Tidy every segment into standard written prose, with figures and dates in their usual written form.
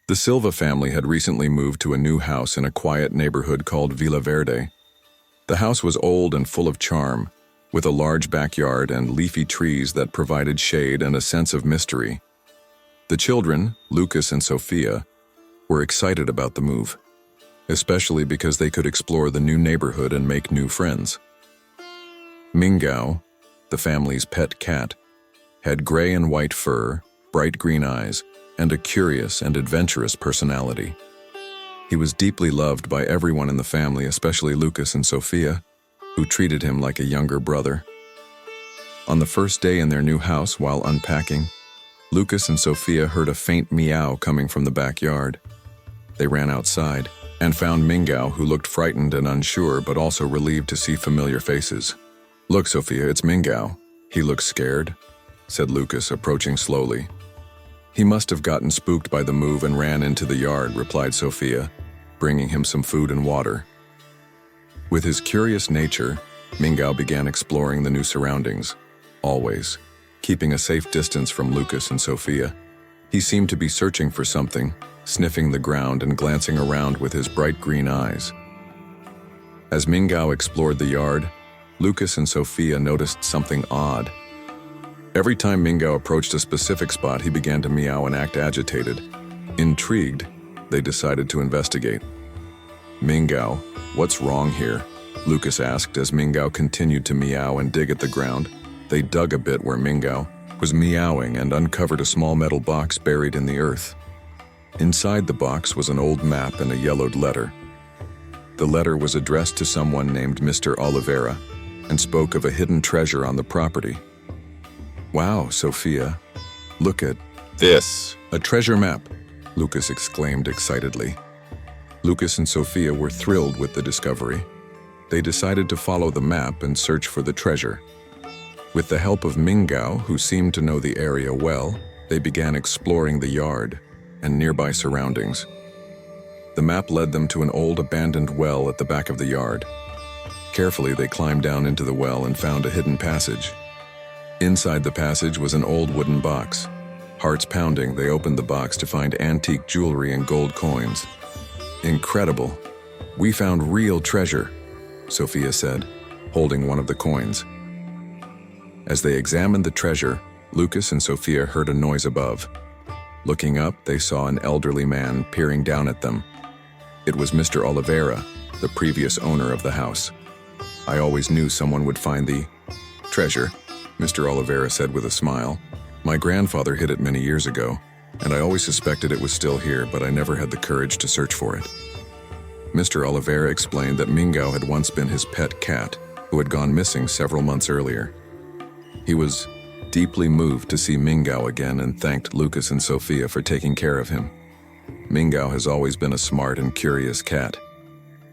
The Silva family had recently moved to a new house in a quiet neighborhood called Villa Verde. The house was old and full of charm, with a large backyard and leafy trees that provided shade and a sense of mystery. The children, Lucas and Sofia, were excited about the move, especially because they could explore the new neighborhood and make new friends. Mingau, the family's pet cat, had gray and white fur, bright green eyes, and a curious and adventurous personality. He was deeply loved by everyone in the family, especially Lucas and Sofia, who treated him like a younger brother. On the first day in their new house, while unpacking, Lucas and Sofia heard a faint meow coming from the backyard. They ran outside and found Mingau, who looked frightened and unsure, but also relieved to see familiar faces. "Look, Sofia, it's Mingau. He looks scared," said Lucas, approaching slowly. "He must have gotten spooked by the move and ran into the yard," replied Sofia, bringing him some food and water. With his curious nature, Mingau began exploring the new surroundings, always keeping a safe distance from Lucas and Sofia. He seemed to be searching for something, sniffing the ground and glancing around with his bright green eyes. As Mingau explored the yard, Lucas and Sofia noticed something odd. Every time Mingau approached a specific spot, he began to meow and act agitated. Intrigued, they decided to investigate. "Mingau, what's wrong here?" Lucas asked as Mingau continued to meow and dig at the ground. They dug a bit where Mingau was meowing and uncovered a small metal box buried in the earth. Inside the box was an old map and a yellowed letter. The letter was addressed to someone named Mr. Oliveira and spoke of a hidden treasure on the property. "Wow, Sofia, look at this, a treasure map," Lucas exclaimed excitedly. Lucas and Sofia were thrilled with the discovery. They decided to follow the map and search for the treasure. With the help of Mingau, who seemed to know the area well, they began exploring the yard and nearby surroundings. The map led them to an old abandoned well at the back of the yard. Carefully, they climbed down into the well and found a hidden passage. Inside the passage was an old wooden box. Hearts pounding, they opened the box to find antique jewelry and gold coins. "Incredible! We found real treasure," Sofia said, holding one of the coins. As they examined the treasure, Lucas and Sofia heard a noise above. Looking up, they saw an elderly man peering down at them. It was Mr. Oliveira, the previous owner of the house. "I always knew someone would find the treasure," Mr. Oliveira said with a smile. "My grandfather hid it many years ago, and I always suspected it was still here, but I never had the courage to search for it." Mr. Oliveira explained that Mingau had once been his pet cat, who had gone missing several months earlier. He was deeply moved to see Mingau again and thanked Lucas and Sofia for taking care of him. Mingau has always been a smart and curious cat.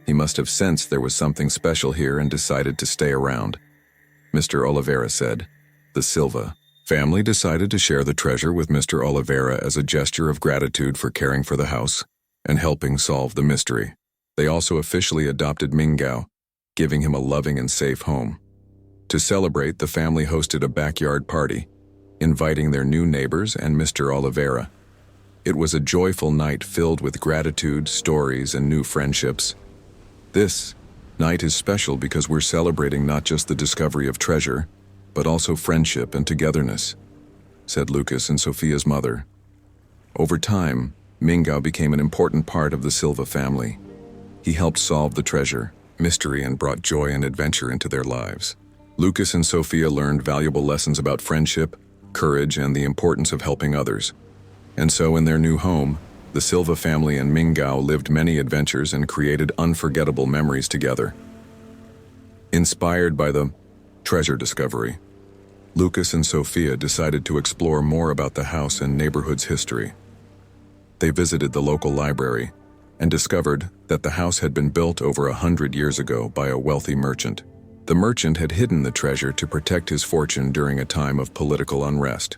He must have sensed there was something special here and decided to stay around, Mr. Oliveira said. The Silva family decided to share the treasure with Mr. Oliveira as a gesture of gratitude for caring for the house and helping solve the mystery. They also officially adopted Mingau, giving him a loving and safe home. To celebrate, the family hosted a backyard party, inviting their new neighbors and Mr. Oliveira. It was a joyful night filled with gratitude, stories, and new friendships. This night is special because we're celebrating not just the discovery of treasure, but also friendship and togetherness, said Lucas and Sofia's mother. Over time, Mingau became an important part of the Silva family. He helped solve the treasure mystery and brought joy and adventure into their lives. Lucas and Sofia learned valuable lessons about friendship, courage, and the importance of helping others. And so in their new home, the Silva family and Mingau lived many adventures and created unforgettable memories together. Inspired by the treasure discovery, Lucas and Sofia decided to explore more about the house and neighborhood's history. They visited the local library and discovered that the house had been built over 100 years ago by a wealthy merchant. The merchant had hidden the treasure to protect his fortune during a time of political unrest.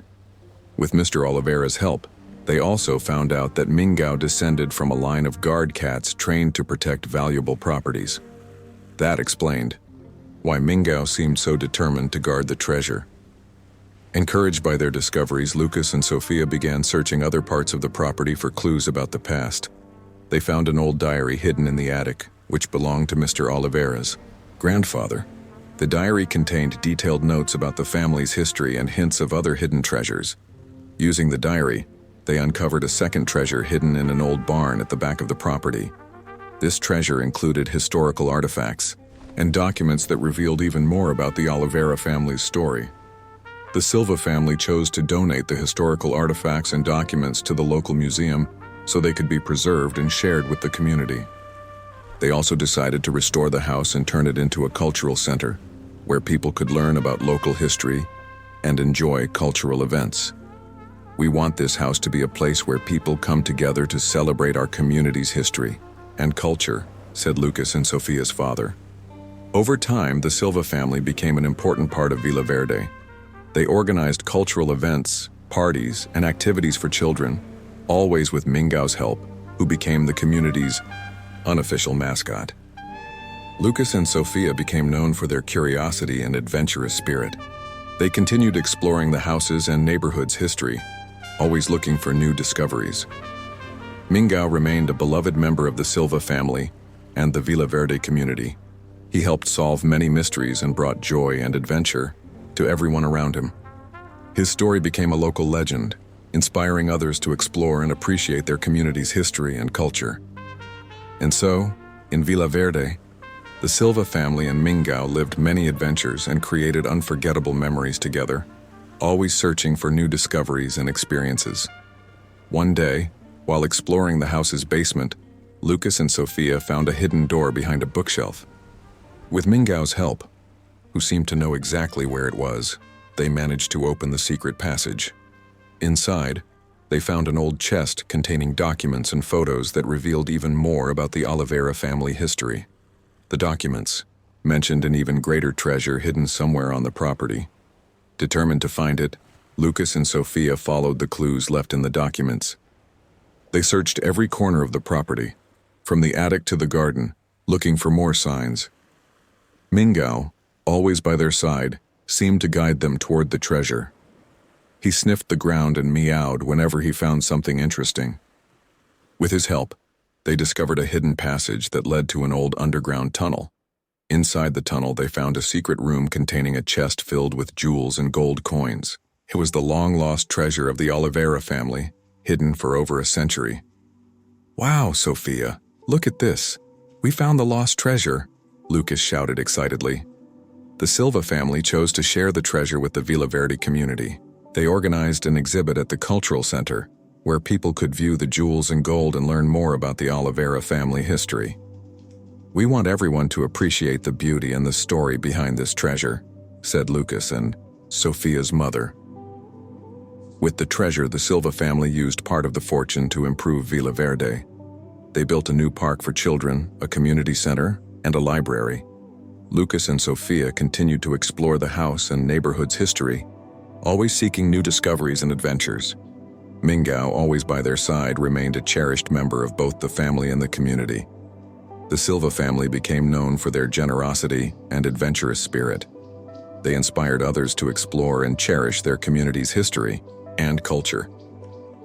With Mr. Oliveira's help, they also found out that Mingau descended from a line of guard cats trained to protect valuable properties. That explained why Mingau seemed so determined to guard the treasure. Encouraged by their discoveries, Lucas and Sofia began searching other parts of the property for clues about the past. They found an old diary hidden in the attic, which belonged to Mr. Oliveira's grandfather. The diary contained detailed notes about the family's history and hints of other hidden treasures. Using the diary, they uncovered a second treasure hidden in an old barn at the back of the property. This treasure included historical artifacts and documents that revealed even more about the Oliveira family's story. The Silva family chose to donate the historical artifacts and documents to the local museum so they could be preserved and shared with the community. They also decided to restore the house and turn it into a cultural center, where people could learn about local history and enjoy cultural events. We want this house to be a place where people come together to celebrate our community's history and culture, said Lucas and Sofia's father. Over time, the Silva family became an important part of Vila Verde. They organized cultural events, parties, and activities for children, always with Mingau's help, who became the community's unofficial mascot. Lucas and Sofia became known for their curiosity and adventurous spirit. They continued exploring the house's and neighborhood's history, always looking for new discoveries. Mingau remained a beloved member of the Silva family and the Vila Verde community. He helped solve many mysteries and brought joy and adventure to everyone around him. His story became a local legend, inspiring others to explore and appreciate their community's history and culture. And so, in Vila Verde, the Silva family and Mingau lived many adventures and created unforgettable memories together, always searching for new discoveries and experiences. One day, while exploring the house's basement, Lucas and Sofia found a hidden door behind a bookshelf. With Mingau's help, who seemed to know exactly where it was, they managed to open the secret passage. Inside, they found an old chest containing documents and photos that revealed even more about the Oliveira family history. The documents mentioned an even greater treasure hidden somewhere on the property. Determined to find it, Lucas and Sofia followed the clues left in the documents. They searched every corner of the property, from the attic to the garden, looking for more signs. Mingau, always by their side, seemed to guide them toward the treasure. He sniffed the ground and meowed whenever he found something interesting. With his help, they discovered a hidden passage that led to an old underground tunnel. Inside the tunnel, they found a secret room containing a chest filled with jewels and gold coins. It was the long-lost treasure of the Oliveira family, hidden for over a century. "Wow, Sofia, look at this. We found the lost treasure," Lucas shouted excitedly. The Silva family chose to share the treasure with the Vila Verde community. They organized an exhibit at the cultural center, where people could view the jewels and gold and learn more about the Oliveira family history. "We want everyone to appreciate the beauty and the story behind this treasure," said Lucas and Sofia's mother. With the treasure, the Silva family used part of the fortune to improve Vila Verde. They built a new park for children, a community center, and a library. Lucas and Sofia continued to explore the house and neighborhood's history, always seeking new discoveries and adventures. Mingau, always by their side, remained a cherished member of both the family and the community. The Silva family became known for their generosity and adventurous spirit. They inspired others to explore and cherish their community's history and culture.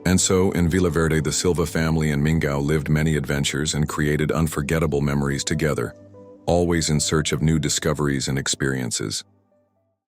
And so, in Vila Verde, the Silva family and Mingau lived many adventures and created unforgettable memories together, always in search of new discoveries and experiences.